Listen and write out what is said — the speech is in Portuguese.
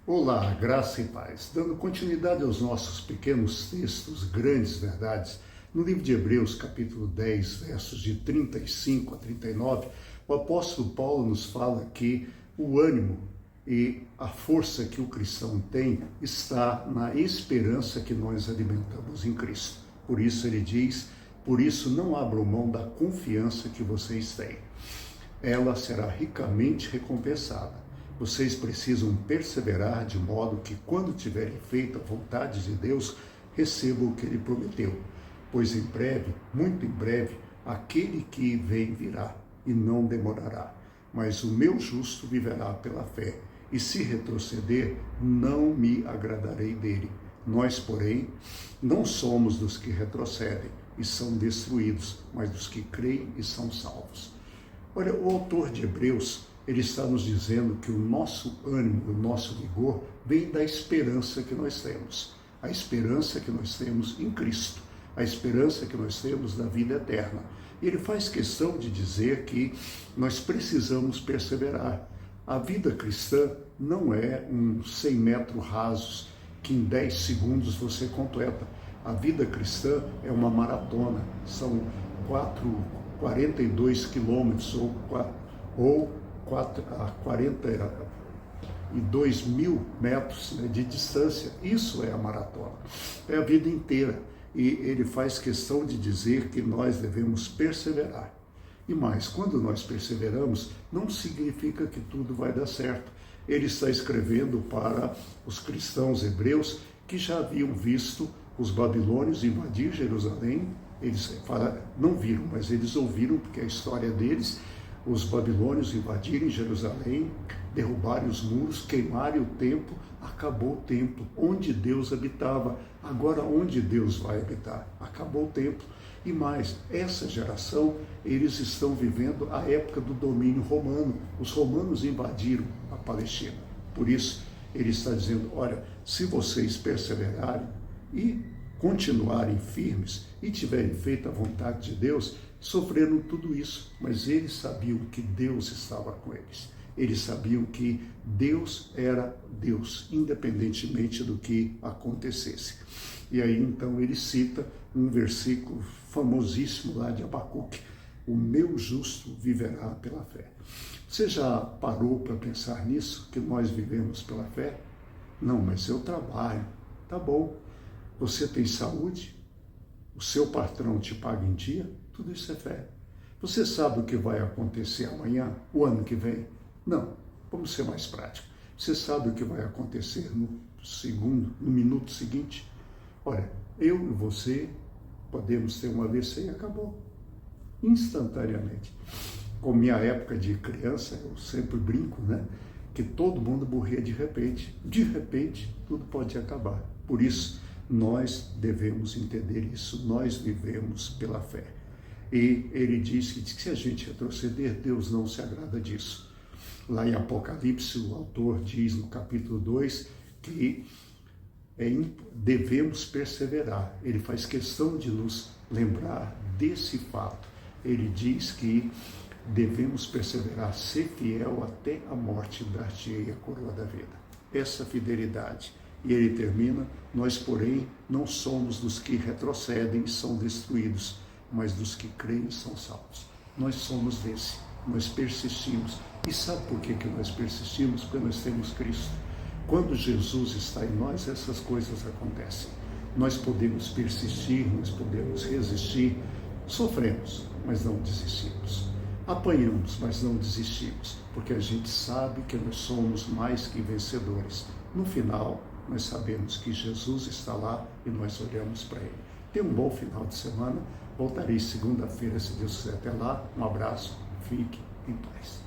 Olá, graça e paz. Dando continuidade aos nossos pequenos textos, grandes verdades, no livro de Hebreus, capítulo 10, versos de 35 a 39, o apóstolo Paulo nos fala que o ânimo e a força que o cristão tem está na esperança que nós alimentamos em Cristo. Por isso ele diz, por isso não abram mão da confiança que vocês têm. Ela será ricamente recompensada. Vocês precisam perseverar de modo que, quando tiverem feito a vontade de Deus, recebam o que Ele prometeu. Pois em breve, muito em breve, aquele que vem virá e não demorará. Mas o meu justo viverá pela fé, e se retroceder, não me agradarei dele. Nós, porém, não somos dos que retrocedem e são destruídos, mas dos que creem e são salvos. Olha, o autor de Hebreus, ele está nos dizendo que o nosso ânimo, o nosso vigor, vem da esperança que nós temos. A esperança que nós temos em Cristo. A esperança que nós temos da vida eterna. E ele faz questão de dizer que nós precisamos perseverar. A vida cristã não é 100 metros rasos que em 10 segundos você completa. A vida cristã é uma maratona. São 42 quilômetros ou 42 mil metros de distância. Isso é a maratona, é a vida inteira. E ele faz questão de dizer que nós devemos perseverar. E mais, quando nós perseveramos, não significa que tudo vai dar certo. Ele está escrevendo para os cristãos hebreus que já haviam visto os babilônios invadir Jerusalém. Eles não viram, mas eles ouviram, porque é a história deles. Os babilônios invadirem Jerusalém, derrubarem os muros, queimarem o templo, acabou o templo, onde Deus habitava. Agora, onde Deus vai habitar? Acabou o templo. E mais, essa geração, eles estão vivendo a época do domínio romano. Os romanos invadiram a Palestina. Por isso, ele está dizendo, olha, se vocês perseverarem e continuarem firmes e tiverem feito a vontade de Deus, sofreram tudo isso, mas eles sabiam que Deus estava com eles. Eles sabiam que Deus era Deus, independentemente do que acontecesse. E aí, então, ele cita um versículo famosíssimo lá de Abacuque, o meu justo viverá pela fé. Você já parou para pensar nisso, que nós vivemos pela fé? Não, mas eu trabalho. Tá bom. Você tem saúde? O seu patrão te paga em dia? Tudo isso é fé. Você sabe o que vai acontecer amanhã, o ano que vem? Não. Vamos ser mais práticos. Você sabe o que vai acontecer no minuto seguinte? Olha, eu e você podemos ter um AVC e acabou. Instantaneamente. Com minha época de criança, eu sempre brinco, né? Que todo mundo morria de repente. De repente, tudo pode acabar. Por isso, nós devemos entender isso, nós vivemos pela fé. E ele diz que se a gente retroceder, Deus não se agrada disso. Lá em Apocalipse, o autor diz no capítulo 2 que devemos perseverar. Ele faz questão de nos lembrar desse fato. Ele diz que devemos perseverar, ser fiel até a morte, dar-te-ei a coroa da vida. Essa fidelidade. E ele termina, nós, porém, não somos dos que retrocedem e são destruídos, mas dos que creem e são salvos. Nós somos desse, nós persistimos. E sabe por que nós persistimos? Porque nós temos Cristo. Quando Jesus está em nós, essas coisas acontecem. Nós podemos persistir, nós podemos resistir, sofremos, mas não desistimos. Apanhamos, mas não desistimos, porque a gente sabe que nós somos mais que vencedores. No final, nós sabemos que Jesus está lá e nós olhamos para Ele. Tenha um bom final de semana. Voltarei segunda-feira, se Deus quiser. Até lá, um abraço, fique em paz.